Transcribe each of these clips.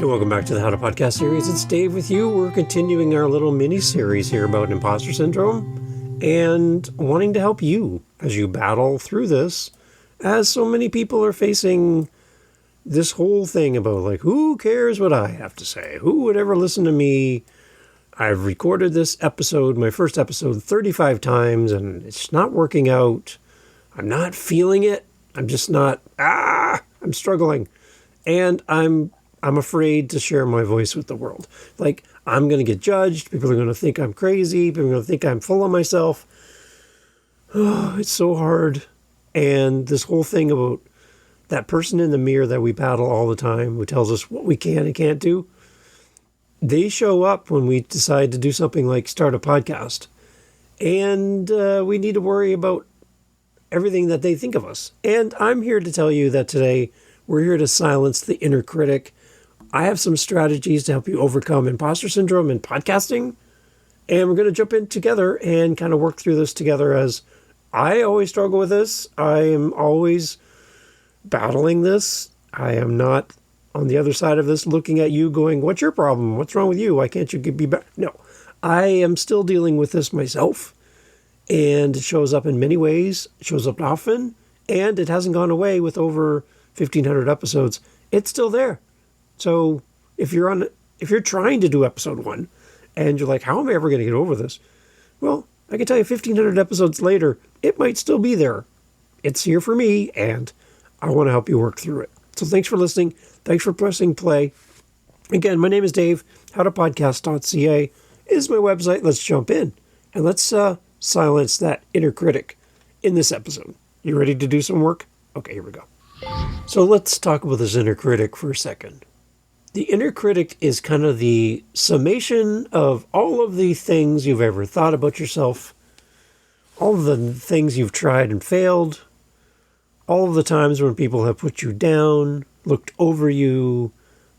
Hey, welcome back to the How to Podcast series. It's Dave with you. We're continuing our little mini-series here about imposter syndrome and wanting to help you as you battle through this, as so many people are facing this whole thing about, like, who cares what I have to say? Who would ever listen to me? I've recorded this episode, my first episode, 35 times, and it's not working out. I'm not feeling it. I'm just not, I'm struggling. And I'm afraid to share my voice with the world. Like, I'm going to get judged. People are going to think I'm crazy. People are going to think I'm full of myself. Oh, it's so hard. And this whole thing about that person in the mirror that we battle all the time, who tells us what we can and can't do, they show up when we decide to do something like start a podcast. And we need to worry about everything that they think of us. And I'm here to tell you that today we're here to silence the inner critic. I have some strategies to help you overcome imposter syndrome in podcasting. And we're going to jump in together and kind of work through this together, as I always struggle with this. I am always battling this. I am not on the other side of this looking at you going, what's your problem? What's wrong with you? Why can't you be better? No, I am still dealing with this myself. And it shows up in many ways. It shows up often. And it hasn't gone away with over 1,500 episodes. It's still there. So if you're trying to do episode 1 and you're like, how am I ever going to get over this? Well, I can tell you 1,500 episodes later, it might still be there. It's here for me, and I want to help you work through it. So thanks for listening. Thanks for pressing play. Again, my name is Dave. howtopodcast.ca is my website. Let's jump in and let's silence that inner critic in this episode. You ready to do some work? Okay, here we go. So let's talk about this inner critic for a second. The inner critic is kind of the summation of all of the things you've ever thought about yourself, all of the things you've tried and failed, all of the times when people have put you down, looked over you,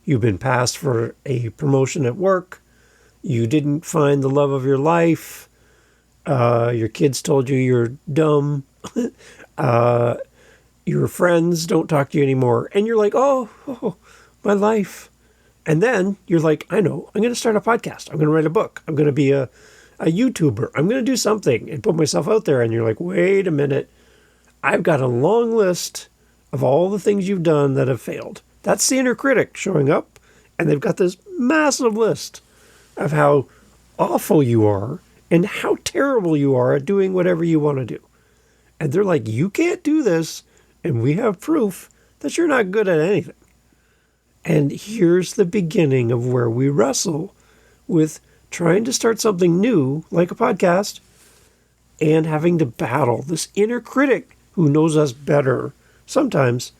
you've been passed for a promotion at work, you didn't find the love of your life, your kids told you you're dumb, your friends don't talk to you anymore, and you're like, oh, my life. And then you're like, I know, I'm going to start a podcast. I'm going to write a book. I'm going to be a YouTuber. I'm going to do something and put myself out there. And you're like, wait a minute. I've got a long list of all the things you've done that have failed. That's the inner critic showing up. And they've got this massive list of how awful you are and how terrible you are at doing whatever you want to do. And they're like, you can't do this. And we have proof that you're not good at anything. And here's the beginning of where we wrestle with trying to start something new, like a podcast, and having to battle this inner critic who knows us better sometimes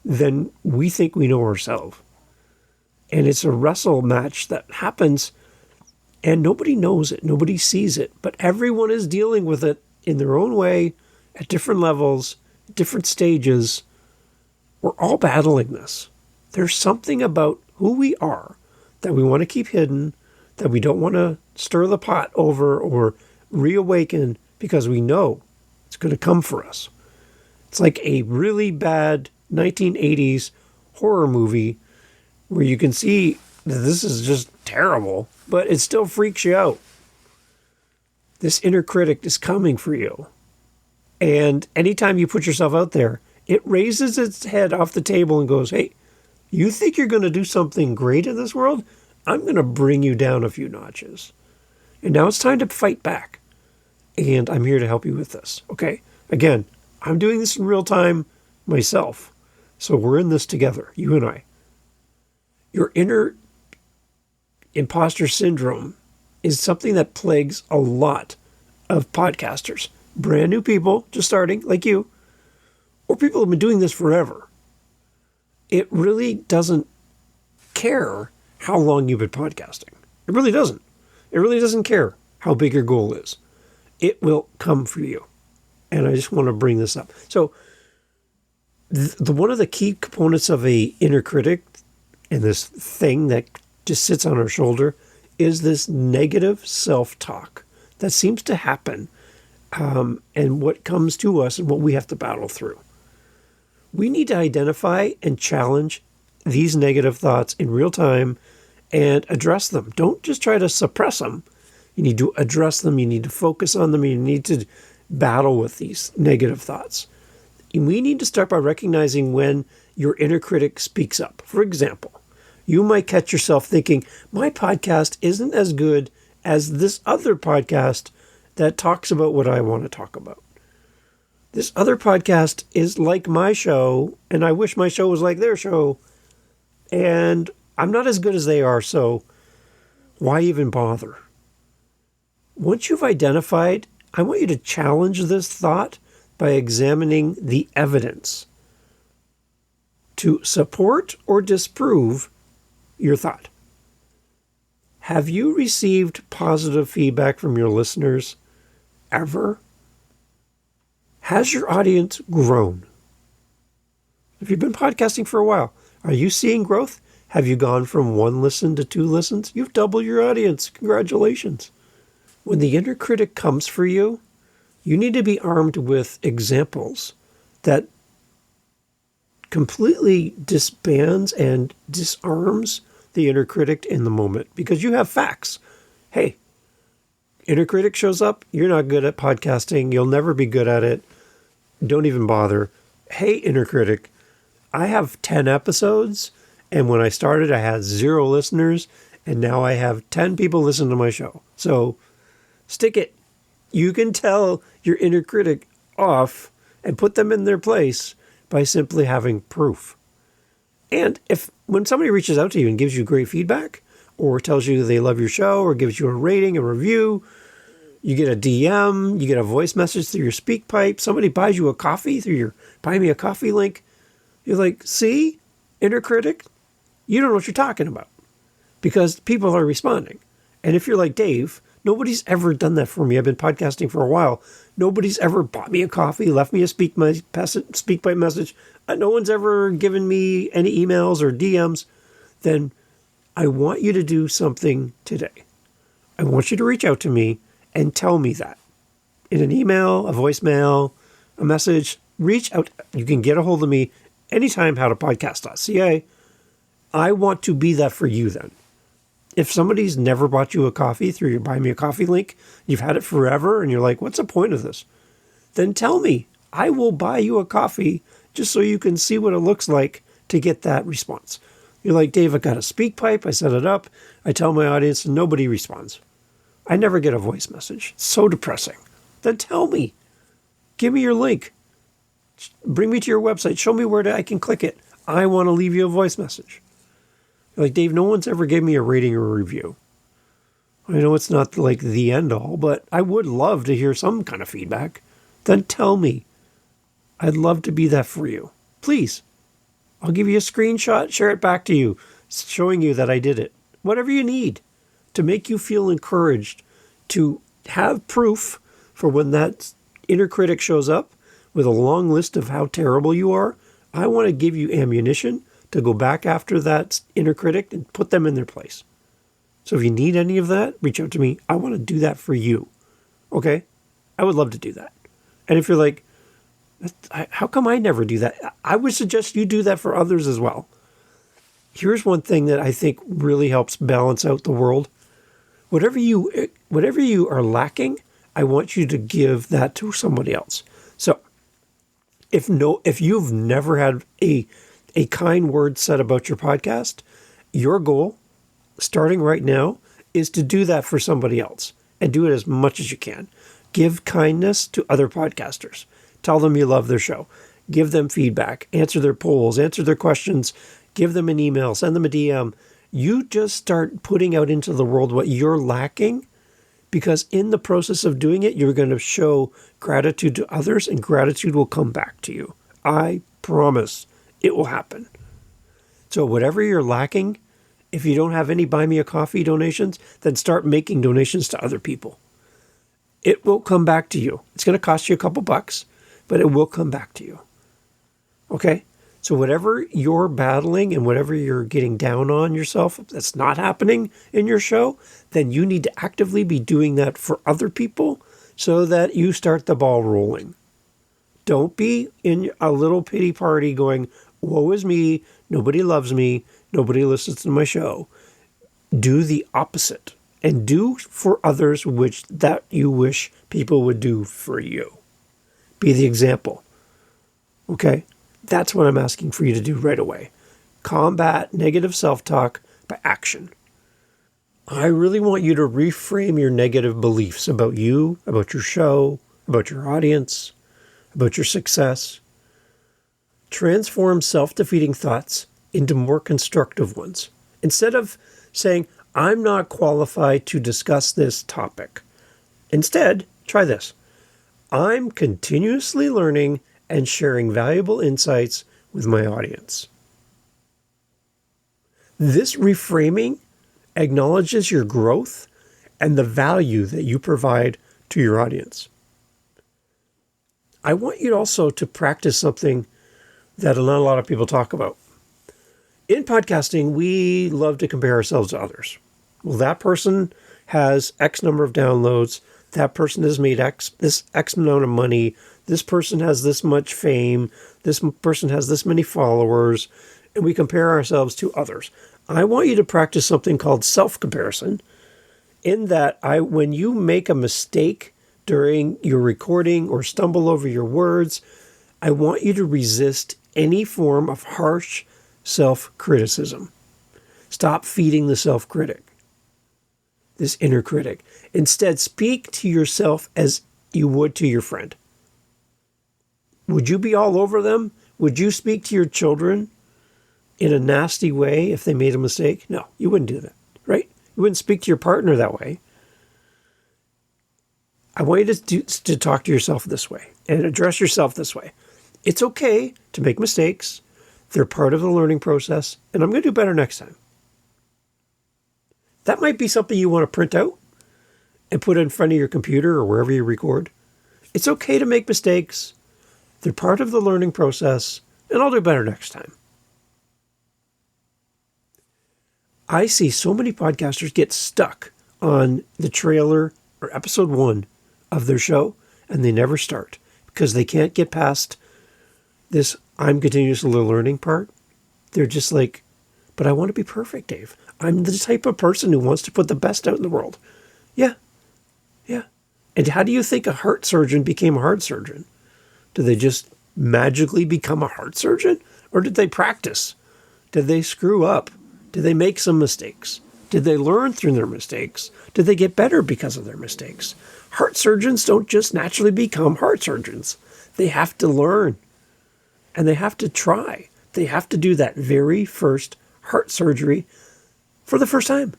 than we think we know ourselves. And it's a wrestle match that happens, and nobody knows it, nobody sees it, but everyone is dealing with it in their own way, at different levels, different stages. We're all battling this. There's something about who we are that we want to keep hidden, that we don't want to stir the pot over or reawaken because we know it's going to come for us. It's like a really bad 1980s horror movie where you can see that this is just terrible, but it still freaks you out. This inner critic is coming for you. And anytime you put yourself out there, it raises its head off the table and goes, hey, you think you're going to do something great in this world? I'm going to bring you down a few notches. And now it's time to fight back. And I'm here to help you with this. Okay? Again, I'm doing this in real time myself. So we're in this together, you and I. Your inner imposter syndrome is something that plagues a lot of podcasters. Brand new people, just starting, like you, or people who have been doing this forever. It really doesn't care how long you've been podcasting. It really doesn't. It really doesn't care how big your goal is. It will come for you. And I just want to bring this up. So one of the key components of a inner critic and this thing that just sits on our shoulder is this negative self-talk that seems to happen and what comes to us and what we have to battle through. We need to identify and challenge these negative thoughts in real time and address them. Don't just try to suppress them. You need to address them. You need to focus on them. You need to battle with these negative thoughts. And we need to start by recognizing when your inner critic speaks up. For example, you might catch yourself thinking, my podcast isn't as good as this other podcast that talks about what I want to talk about. This other podcast is like my show, and I wish my show was like their show, and I'm not as good as they are, so why even bother? Once you've identified, I want you to challenge this thought by examining the evidence to support or disprove your thought. Have you received positive feedback from your listeners ever? Has your audience grown? If you've been podcasting for a while, are you seeing growth? Have you gone from 1 listen to 2 listens? You've doubled your audience. Congratulations. When the inner critic comes for you, you need to be armed with examples that completely disbands and disarms the inner critic in the moment, because you have facts. Hey, inner critic shows up, you're not good at podcasting, you'll never be good at it, don't even bother. Hey, inner critic, I have 10 episodes, and when I started I had 0 listeners, and now I have 10 people listen to my show. So stick it. You can tell your inner critic off and put them in their place by simply having proof. And when somebody reaches out to you and gives you great feedback, or tells you they love your show, or gives you a rating, a review, you get a DM, you get a voice message through your SpeakPipe, somebody buys you a coffee through your Buy Me a Coffee link, you're like, see, inner critic, you don't know what you're talking about, because people are responding. And if you're like, Dave, nobody's ever done that for me. I've been podcasting for a while. Nobody's ever bought me a coffee, left me a SpeakPipe message. No one's ever given me any emails or DMs. Then I want you to do something today. I want you to reach out to me and tell me that. In an email, a voicemail, a message, reach out. You can get a hold of me anytime, howtopodcast.ca. I want to be that for you then. If somebody's never bought you a coffee through your Buy Me a Coffee link, you've had it forever, and you're like, what's the point of this? Then tell me. I will buy you a coffee just so you can see what it looks like to get that response. You're like, Dave, I got a SpeakPipe. I set it up. I tell my audience, and nobody responds. I never get a voice message. It's so depressing. Then tell me. Give me your link. Bring me to your website. Show me where I can click it. I want to leave you a voice message. Like, Dave, no one's ever given me a rating or a review. I know it's not like the end all, but I would love to hear some kind of feedback. Then tell me. I'd love to be that for you. Please. I'll give you a screenshot, share it back to you, showing you that I did it. Whatever you need to make you feel encouraged, to have proof for when that inner critic shows up with a long list of how terrible you are. I want to give you ammunition to go back after that inner critic and put them in their place. So if you need any of that, reach out to me. I want to do that for you. Okay? I would love to do that. And if you're like, how come I never do that? I would suggest you do that for others as well. Here's one thing that I think really helps balance out the world. Whatever you are lacking, I want you to give that to somebody else. So if you've never had a kind word said about your podcast, your goal, starting right now, is to do that for somebody else, and do it as much as you can. Give kindness to other podcasters. Tell them you love their show. Give them feedback. Answer their polls. Answer their questions. Give them an email. Send them a DM. You just start putting out into the world what you're lacking, because in the process of doing it, you're going to show gratitude to others, and gratitude will come back to you. I promise it will happen. So whatever you're lacking, if you don't have any Buy Me a Coffee donations, then start making donations to other people. It will come back to you. It's going to cost you a couple bucks, but it will come back to you. Okay? So whatever you're battling and whatever you're getting down on yourself that's not happening in your show, then you need to actively be doing that for other people so that you start the ball rolling. Don't be in a little pity party going, woe is me, nobody loves me, nobody listens to my show. Do the opposite and do for others which that you wish people would do for you. Be the example. Okay? That's what I'm asking for you to do right away. Combat negative self-talk by action. I really want you to reframe your negative beliefs about you, about your show, about your audience, about your success. Transform self-defeating thoughts into more constructive ones. Instead of saying, I'm not qualified to discuss this topic. Instead, try this. I'm continuously learning and sharing valuable insights with my audience. This reframing acknowledges your growth and the value that you provide to your audience. I want you also to practice something that not a lot of people talk about. In podcasting, we love to compare ourselves to others. Well, that person has X number of downloads. That person has made this X amount of money. This person has this much fame. This person has this many followers. And we compare ourselves to others. I want you to practice something called self-comparison, in that when you make a mistake during your recording or stumble over your words, I want you to resist any form of harsh self-criticism. Stop feeding the self-critic, this inner critic. Instead, speak to yourself as you would to your friend. Would you be all over them? Would you speak to your children in a nasty way if they made a mistake? No, you wouldn't do that, right? You wouldn't speak to your partner that way. I want you to talk to yourself this way and address yourself this way. It's okay to make mistakes. They're part of the learning process, and I'm going to do better next time. That might be something you want to print out and put in front of your computer or wherever you record. It's okay to make mistakes. They're part of the learning process, and I'll do better next time. I see so many podcasters get stuck on the trailer or episode 1 of their show, and they never start because they can't get past this I'm continuously learning part. They're just like, but I want to be perfect, Dave. I'm the type of person who wants to put the best out in the world. Yeah. And how do you think a heart surgeon became a heart surgeon? Did they just magically become a heart surgeon? Or did they practice? Did they screw up? Did they make some mistakes? Did they learn through their mistakes? Did they get better because of their mistakes? Heart surgeons don't just naturally become heart surgeons. They have to learn. And they have to try. They have to do that very first heart surgery for the first time.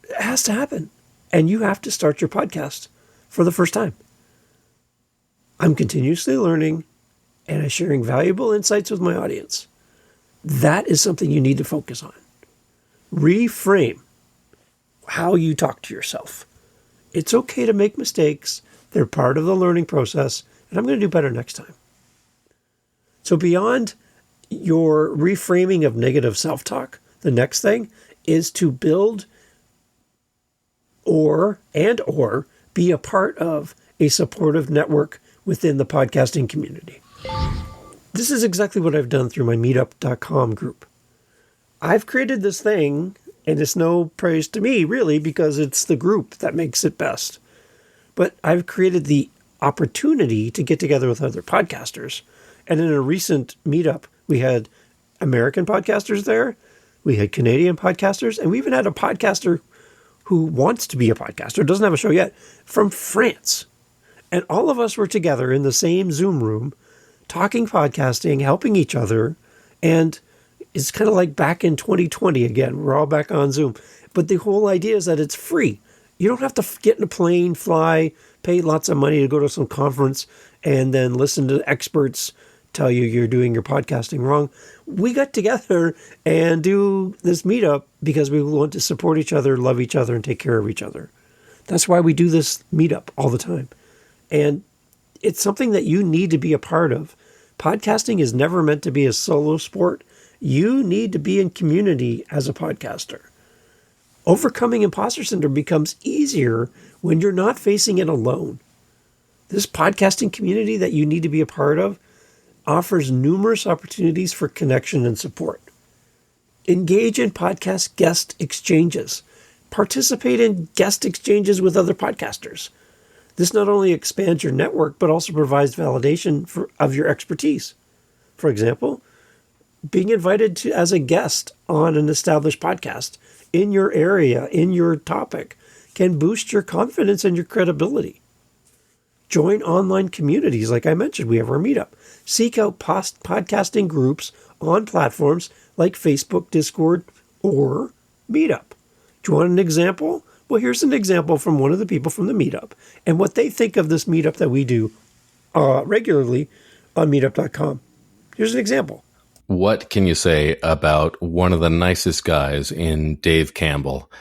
It has to happen. And you have to start your podcast for the first time. I'm continuously learning and I'm sharing valuable insights with my audience. That is something you need to focus on. Reframe how you talk to yourself. It's okay to make mistakes. They're part of the learning process, and I'm going to do better next time. So beyond your reframing of negative self-talk, the next thing is to build or be a part of a supportive network within the podcasting community. This is exactly what I've done through my meetup.com group. I've created this thing, and it's no praise to me, really, because it's the group that makes it best. But I've created the opportunity to get together with other podcasters. And in a recent meetup, we had American podcasters there, we had Canadian podcasters, and we even had a podcaster who wants to be a podcaster, doesn't have a show yet, from France. And all of us were together in the same Zoom room, talking podcasting, helping each other, and it's kind of like back in 2020 again. We're all back on Zoom. But the whole idea is that it's free. You don't have to get in a plane, fly, pay lots of money to go to some conference, and then listen to experts tell you you're doing your podcasting wrong. We got together and do this meetup because we want to support each other, love each other, and take care of each other. That's why we do this meetup all the time. And it's something that you need to be a part of. Podcasting is never meant to be a solo sport. You need to be in community as a podcaster. Overcoming imposter syndrome becomes easier when you're not facing it alone. This podcasting community that you need to be a part of, offers numerous opportunities for connection and support. Engage in podcast guest exchanges. Participate in guest exchanges with other podcasters. This not only expands your network, but also provides validation of your expertise. For example, being invited to as a guest on an established podcast in your area, in your topic, can boost your confidence and your credibility. Join online communities. Like I mentioned, we have our meetup. Seek out podcasting groups on platforms like Facebook, Discord, or Meetup. Do you want an example? Well, here's an example from one of the people from the meetup and what they think of this meetup that we do regularly on meetup.com. Here's an example. What can you say about one of the nicest guys in Dave Campbell?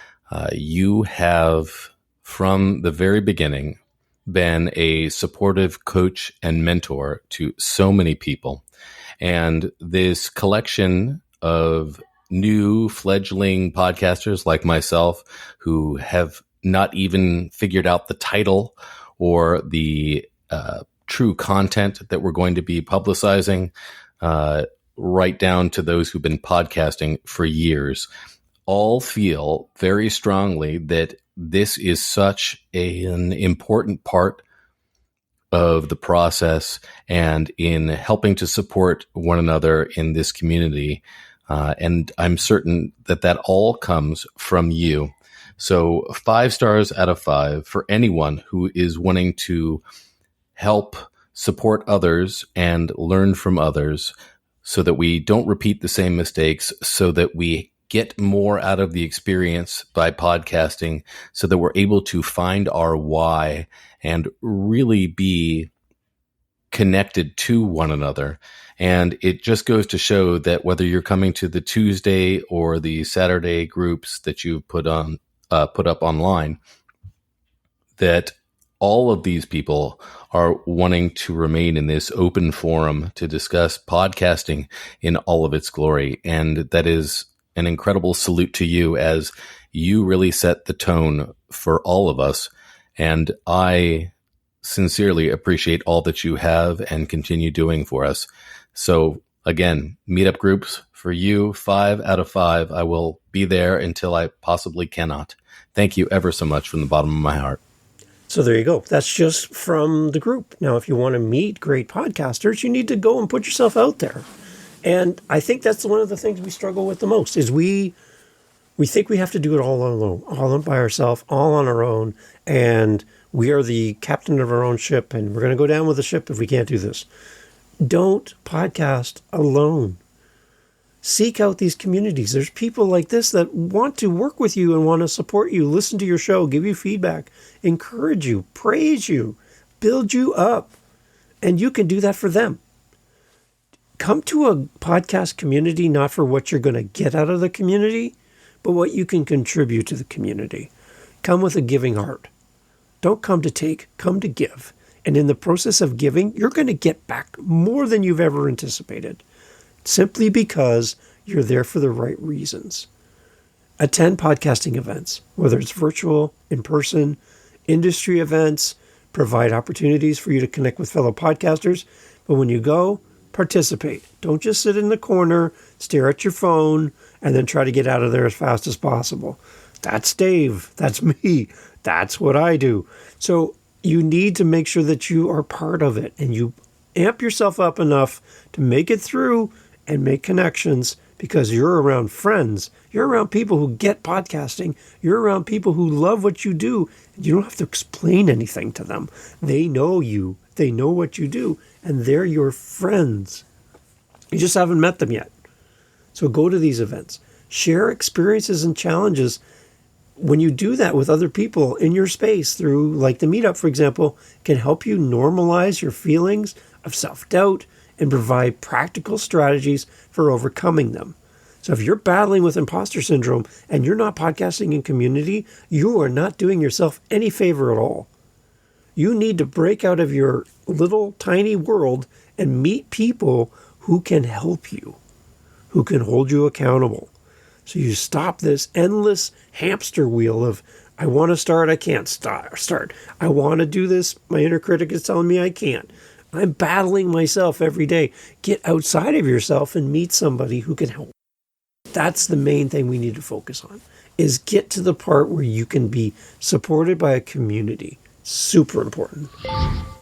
You have, from the very beginning, been a supportive coach and mentor to so many people. And this collection of new fledgling podcasters like myself who have not even figured out the title or the true content that we're going to be publicizing, right down to those who've been podcasting for years, all feel very strongly that this is such an important part of the process and in helping to support one another in this community. And I'm certain that that all comes from you. So 5 stars out of 5 for anyone who is wanting to help support others and learn from others so that we don't repeat the same mistakes, so that we get more out of the experience by podcasting, so that we're able to find our why and really be connected to one another. And it just goes to show that whether you're coming to the Tuesday or the Saturday groups that you've put up online, that all of these people are wanting to remain in this open forum to discuss podcasting in all of its glory. And that is an incredible salute to you, as you really set the tone for all of us. And I sincerely appreciate all that you have and continue doing for us. So again, meetup groups for you, 5 out of 5. I will be there until I possibly cannot. Thank you ever so much from the bottom of my heart. So there you go. That's just from the group. Now, if you want to meet great podcasters, you need to go and put yourself out there. And I think that's one of the things we struggle with the most is we think we have to do it all alone, all by ourselves, all on our own. And we are the captain of our own ship, and we're going to go down with the ship if we can't do this. Don't podcast alone. Seek out these communities. There's people like this that want to work with you and want to support you, listen to your show, give you feedback, encourage you, praise you, build you up. And you can do that for them. Come to a podcast community not for what you're going to get out of the community, but what you can contribute to the community. Come with a giving heart. Don't come to take, come to give. And in the process of giving, you're going to get back more than you've ever anticipated, simply because you're there for the right reasons. Attend podcasting events, whether it's virtual, in person, industry events, provide opportunities for you to connect with fellow podcasters. But when you go, participate. Don't just sit in the corner, stare at your phone, and then try to get out of there as fast as possible. That's Dave. That's me. That's what I do. So you need to make sure that you are part of it and you amp yourself up enough to make it through and make connections, because you're around friends. You're around people who get podcasting. You're around people who love what you do. You don't have to explain anything to them. They know you. They know what you do, and they're your friends. You just haven't met them yet. So go to these events. Share experiences and challenges. When you do that with other people in your space through, like the meetup, for example, can help you normalize your feelings of self-doubt and provide practical strategies for overcoming them. So if you're battling with imposter syndrome and you're not podcasting in community, you are not doing yourself any favor at all. You need to break out of your little tiny world and meet people who can help you, who can hold you accountable. So you stop this endless hamster wheel of, I want to start, I can't start. I want to do this, my inner critic is telling me I can't. I'm battling myself every day. Get outside of yourself and meet somebody who can help. That's the main thing we need to focus on, is get to the part where you can be supported by a community. Super important.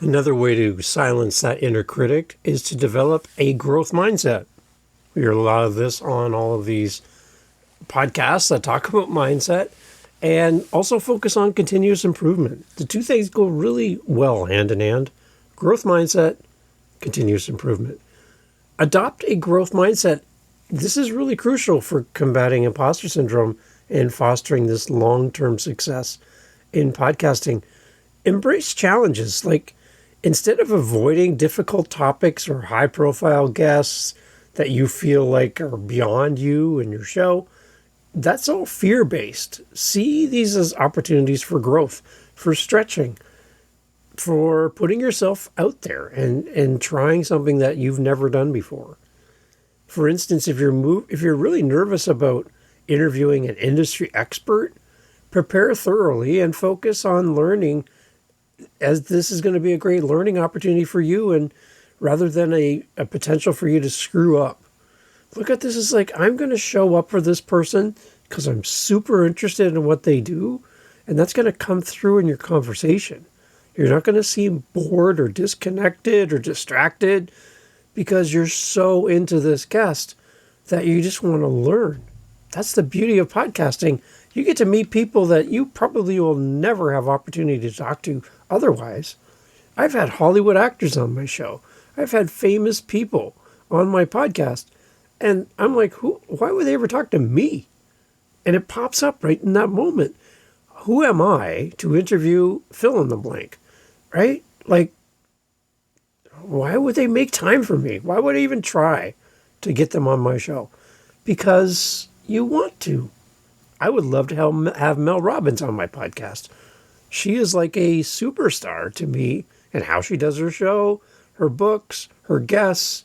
Another way to silence that inner critic is to develop a growth mindset. We hear a lot of this on all of these podcasts that talk about mindset, and also focus on continuous improvement. The two things go really well hand in hand. Growth mindset, continuous improvement. Adopt a growth mindset. This is really crucial for combating imposter syndrome and fostering this long-term success in podcasting. Embrace challenges. Like, instead of avoiding difficult topics or high-profile guests that you feel like are beyond you and your show, that's all fear-based. See these as opportunities for growth, for stretching, for putting yourself out there and trying something that you've never done before. For instance, if you're really nervous about interviewing an industry expert, prepare thoroughly and focus on learning, as this is going to be a great learning opportunity for you, and rather than a potential for you to screw up. Look at this as like, I'm going to show up for this person because I'm super interested in what they do, and that's going to come through in your conversation. You're not going to seem bored or disconnected or distracted because you're so into this guest that you just want to learn. That's the beauty of podcasting. You get to meet people that you probably will never have opportunity to talk to otherwise. I've had Hollywood actors on my show. I've had famous people on my podcast. And I'm like, why would they ever talk to me? And it pops up right in that moment. Who am I to interview fill in the blank, right? Like, why would they make time for me? Why would I even try to get them on my show? Because you want to. I would love to have Mel Robbins on my podcast. She is like a superstar to me, and how she does her show, her books, her guests,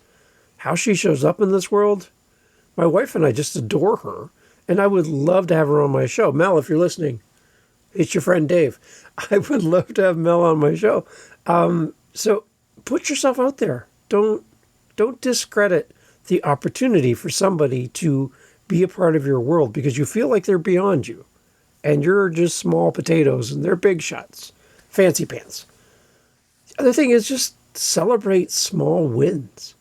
how she shows up in this world. My wife and I just adore her, and I would love to have her on my show. Mel, if you're listening, it's your friend Dave. I would love to have Mel on my show. So put yourself out there. Don't discredit the opportunity for somebody to be a part of your world because you feel like they're beyond you, and you're just small potatoes and they're big shots, fancy pants. The other thing is just celebrate small wins.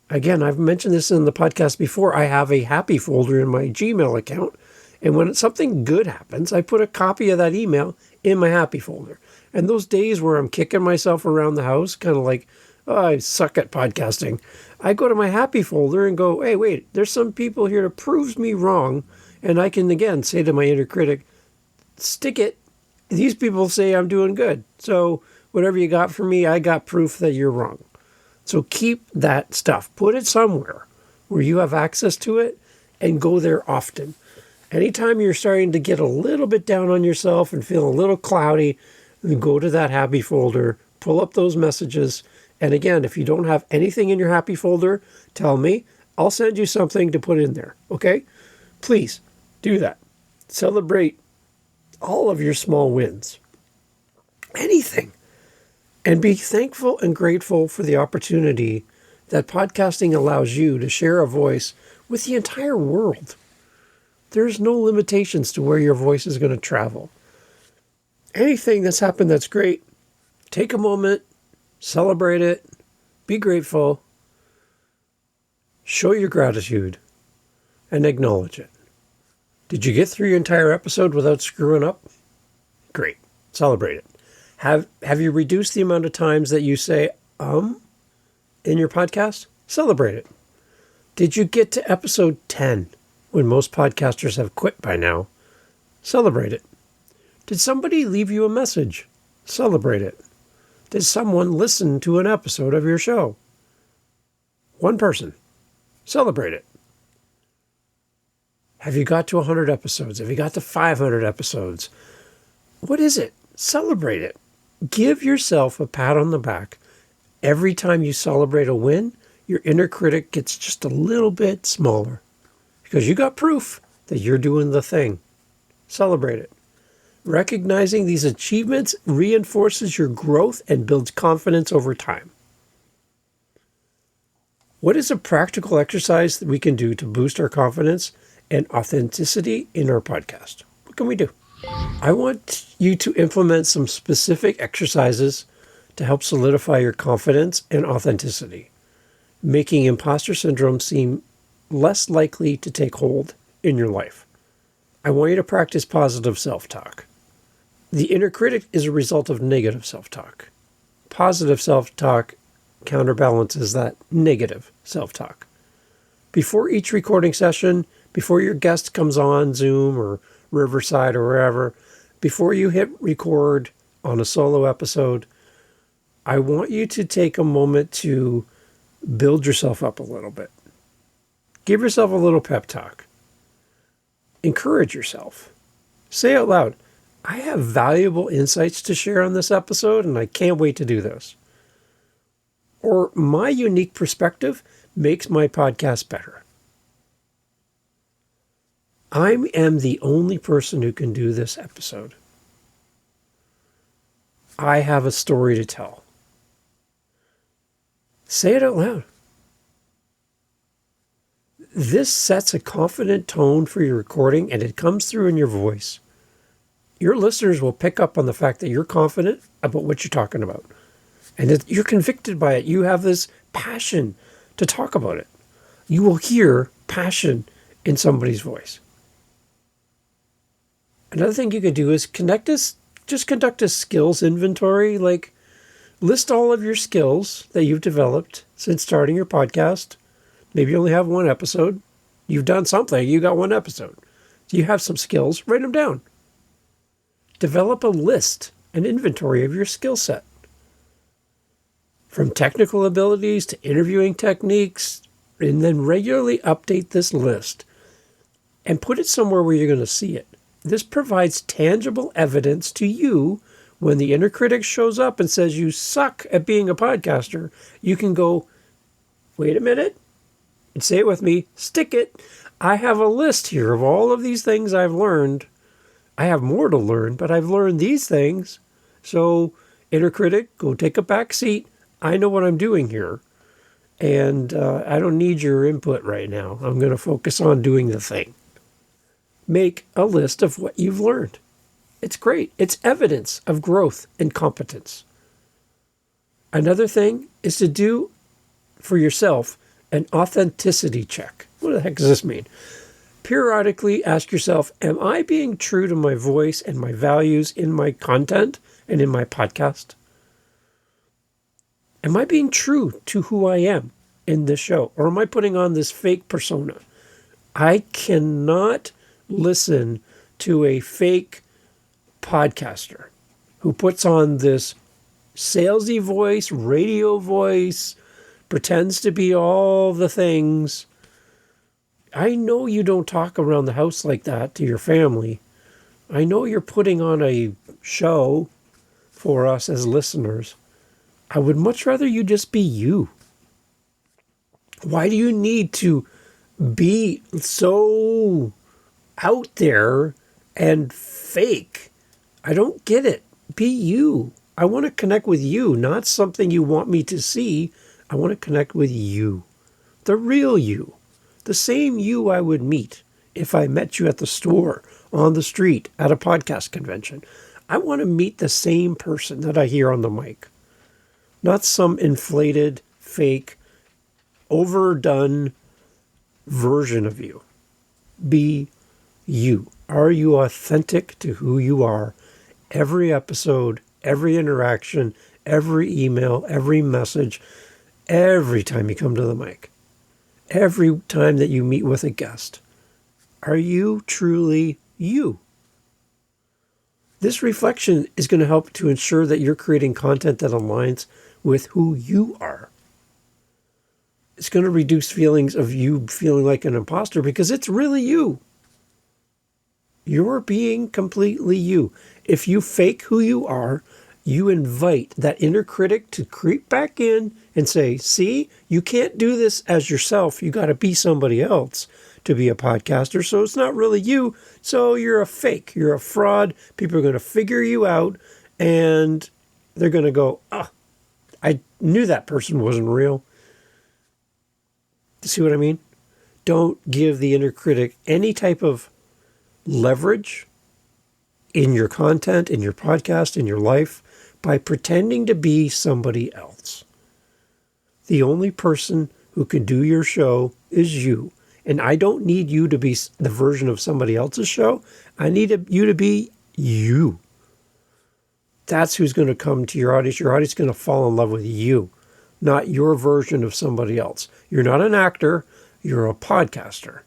Again, I've mentioned this in the podcast before. I have a happy folder in my Gmail account, and when something good happens, I put a copy of that email in my happy folder. And those days where I'm kicking myself around the house, kind of like, oh, I suck at podcasting, I go to my happy folder and go, hey, wait, there's some people here that proves me wrong. And I can, again, say to my inner critic, stick it. These people say I'm doing good. So whatever you got for me, I got proof that you're wrong. So keep that stuff. Put it somewhere where you have access to it and go there often. Anytime you're starting to get a little bit down on yourself and feel a little cloudy, then go to that happy folder, pull up those messages. And again, if you don't have anything in your happy folder, tell me. I'll send you something to put in there. Okay? Please do that. Celebrate all of your small wins. Anything. And be thankful and grateful for the opportunity that podcasting allows you to share a voice with the entire world. There's no limitations to where your voice is going to travel. Anything that's happened that's great, take a moment, celebrate it, be grateful, show your gratitude, and acknowledge it. Did you get through your entire episode without screwing up? Great. Celebrate it. Have you reduced the amount of times that you say, in your podcast? Celebrate it. Did you get to episode 10 when most podcasters have quit by now? Celebrate it. Did somebody leave you a message? Celebrate it. Did someone listen to an episode of your show? One person. Celebrate it. Have you got to 100 episodes? Have you got to 500 episodes? What is it? Celebrate it. Give yourself a pat on the back. Every time you celebrate a win, your inner critic gets just a little bit smaller because you got proof that you're doing the thing. Celebrate it. Recognizing these achievements reinforces your growth and builds confidence over time. What is a practical exercise that we can do to boost our confidence and authenticity in our podcast? What can we do? I want you to implement some specific exercises to help solidify your confidence and authenticity, making imposter syndrome seem less likely to take hold in your life. I want you to practice positive self-talk. The inner critic is a result of negative self-talk. Positive self-talk counterbalances that negative self-talk. Before each recording session, before your guest comes on Zoom or Riverside or wherever, before you hit record on a solo episode, I want you to take a moment to build yourself up a little bit. Give yourself a little pep talk. Encourage yourself. Say out loud, I have valuable insights to share on this episode, and I can't wait to do this. Or my unique perspective makes my podcast better. I am the only person who can do this episode. I have a story to tell. Say it out loud. This sets a confident tone for your recording, and it comes through in your voice. Your listeners will pick up on the fact that you're confident about what you're talking about, and that you're convicted by it. You have this passion to talk about it. You will hear passion in somebody's voice. Another thing you could do is conduct a skills inventory, like list all of your skills that you've developed since starting your podcast. Maybe you only have one episode. You've done something. You got one episode. You have some skills. Write them down. Develop a list, an inventory of your skill set. From technical abilities to interviewing techniques, and then regularly update this list and put it somewhere where you're going to see it. This provides tangible evidence to you when the inner critic shows up and says you suck at being a podcaster. You can go, wait a minute, and say it with me, stick it. I have a list here of all of these things I've learned. I have more to learn, but I've learned these things. So, inner critic, go take a back seat. I know what I'm doing here. And I don't need your input right now. I'm going to focus on doing the thing. Make a list of what you've learned. It's great. It's evidence of growth and competence. Another thing is to do for yourself an authenticity check. What the heck does this mean? Periodically ask yourself, am I being true to my voice and my values in my content and in my podcast? Am I being true to who I am in this show? Or am I putting on this fake persona? I cannot listen to a fake podcaster who puts on this salesy voice, radio voice, pretends to be all the things. I know you don't talk around the house like that to your family. I know you're putting on a show for us as listeners. I would much rather you just be you. Why do you need to be so out there and fake? I don't get it. Be you. I want to connect with you, not something you want me to see. I want to connect with you, the real you, the same you I would meet if I met you at the store, on the street, at a podcast convention. I want to meet the same person that I hear on the mic, not some inflated, fake, overdone version of you. Be you. Are you authentic to who you are? Every episode, every interaction, every email, every message, every time you come to the mic, every time that you meet with a guest. Are you truly you? This reflection is going to help to ensure that you're creating content that aligns with who you are. It's going to reduce feelings of you feeling like an imposter because it's really you. You're being completely you. If you fake who you are, you invite that inner critic to creep back in and say, see, you can't do this as yourself. You got to be somebody else to be a podcaster. So it's not really you. So you're a fake. You're a fraud. People are going to figure you out and they're going to go, I knew that person wasn't real. See what I mean? Don't give the inner critic any type of leverage in your content, in your podcast, in your life, by pretending to be somebody else. The only person who can do your show is you. And I don't need you to be the version of somebody else's show. I need you to be you. That's who's going to come to your audience. Your audience is going to fall in love with you, not your version of somebody else. You're not an actor. You're a podcaster.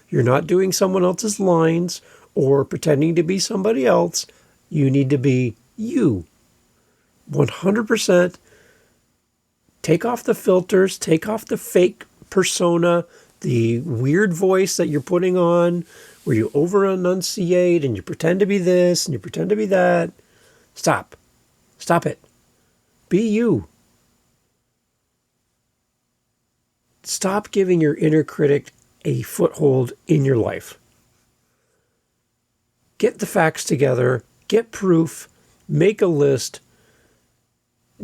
You're not doing someone else's lines or pretending to be somebody else. You need to be you. 100%. Take off the filters. Take off the fake persona, the weird voice that you're putting on where you over-enunciate and you pretend to be this and you pretend to be that. Stop. Stop it. Be you. Stop giving your inner critic a foothold in your life. Get the facts together. Get proof. Make a list.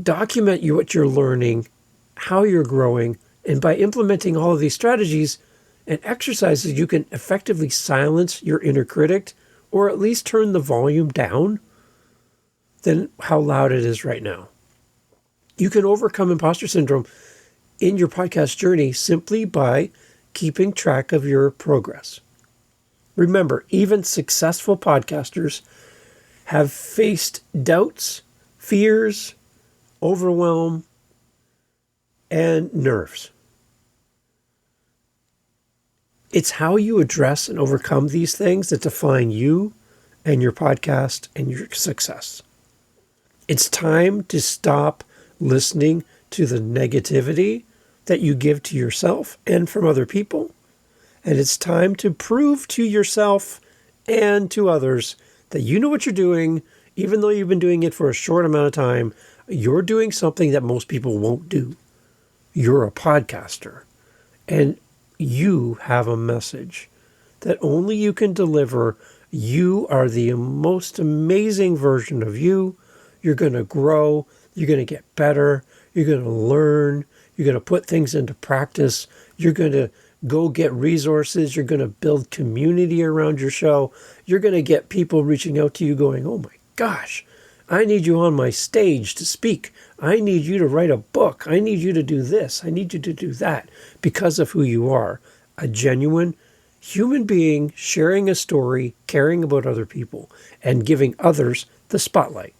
Document what you're learning, how you're growing, and by implementing all of these strategies and exercises, you can effectively silence your inner critic or at least turn the volume down than how loud it is right now. You can overcome imposter syndrome in your podcast journey simply by keeping track of your progress. Remember, even successful podcasters have faced doubts, fears, overwhelm, and nerves. It's how you address and overcome these things that define you and your podcast and your success. It's time to stop listening to the negativity that you give to yourself and from other people. And it's time to prove to yourself and to others that you know what you're doing, even though you've been doing it for a short amount of time. You're doing something that most people won't do. You're a podcaster, and you have a message that only you can deliver. You are the most amazing version of you. You're going to grow. You're going to get better. You're going to learn. You're going to put things into practice. You're going to go get resources. You're going to build community around your show. You're going to get people reaching out to you going, oh my gosh, I need you on my stage to speak. I need you to write a book. I need you to do this. I need you to do that because of who you are. A genuine human being sharing a story, caring about other people, and giving others the spotlight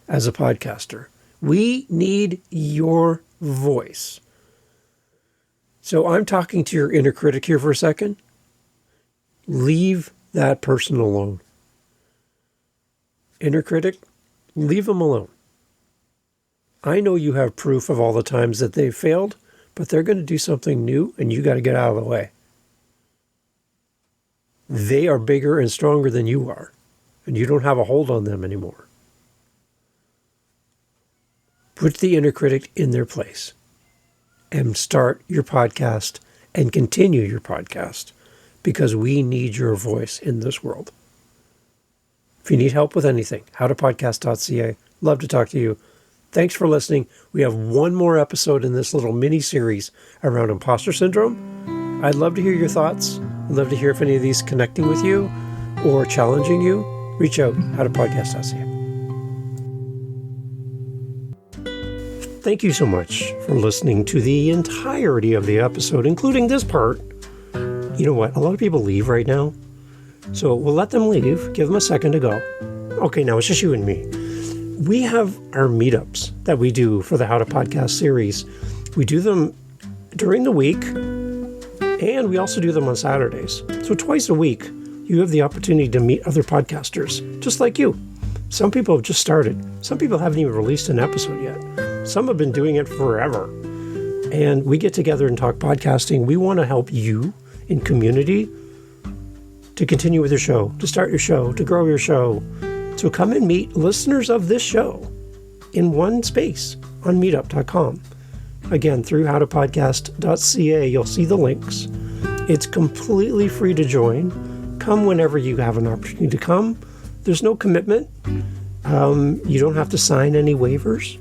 as a podcaster. We need your voice. So I'm talking to your inner critic here for a second. Leave that person alone. Inner critic, leave them alone. I know you have proof of all the times that they've failed, but they're going to do something new and you got to get out of the way. They are bigger and stronger than you are, and you don't have a hold on them anymore. Put the inner critic in their place and start your podcast and continue your podcast because we need your voice in this world. If you need help with anything, howtopodcast.ca. Love to talk to you. Thanks for listening. We have one more episode in this little mini-series around imposter syndrome. I'd love to hear your thoughts. I'd love to hear if any of these connecting with you or challenging you. Reach out, howtopodcast.ca. Thank you so much for listening to the entirety of the episode, including this part. You know what? A lot of people leave right now. So we'll let them leave. Give them a second to go. Okay, now it's just you and me. We have our meetups that we do for the How to Podcast series. We do them during the week, and we also do them on Saturdays. So twice a week, you have the opportunity to meet other podcasters, just like you. Some people have just started. Some people haven't even released an episode yet. Some have been doing it forever. And we get together and talk podcasting. We want to help you in community to continue with your show, to start your show, to grow your show. So come and meet listeners of this show in one space on meetup.com. Again, through howtopodcast.ca, you'll see the links. It's completely free to join. Come whenever you have an opportunity to come. There's no commitment. You don't have to sign any waivers.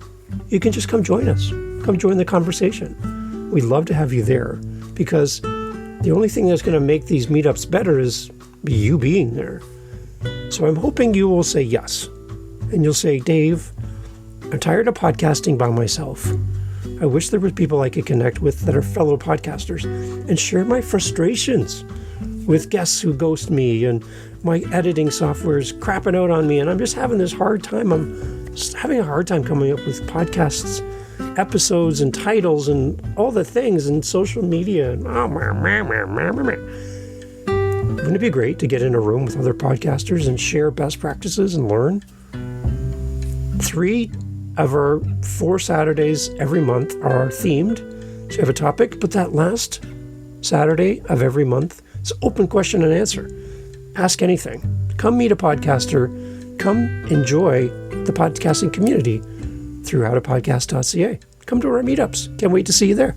You can just come join us. Come join the conversation. We'd love to have you there, because the only thing that's going to make these meetups better is you being there. So I'm hoping you will say yes. And you'll say, Dave, I'm tired of podcasting by myself. I wish there were people I could connect with that are fellow podcasters and share my frustrations with guests who ghost me, and my editing software is crapping out on me, and I'm just having this hard time. I'm just having a hard time coming up with podcasts, episodes, and titles, and all the things, and social media. And wouldn't it be great to get in a room with other podcasters and share best practices and learn? 3 of our 4 Saturdays every month are themed. So you have a topic, but that last Saturday of every month, it's open question and answer. Ask anything. Come meet a podcaster. Come enjoy the podcasting community through howtopodcast.ca. Come to our meetups. Can't wait to see you there.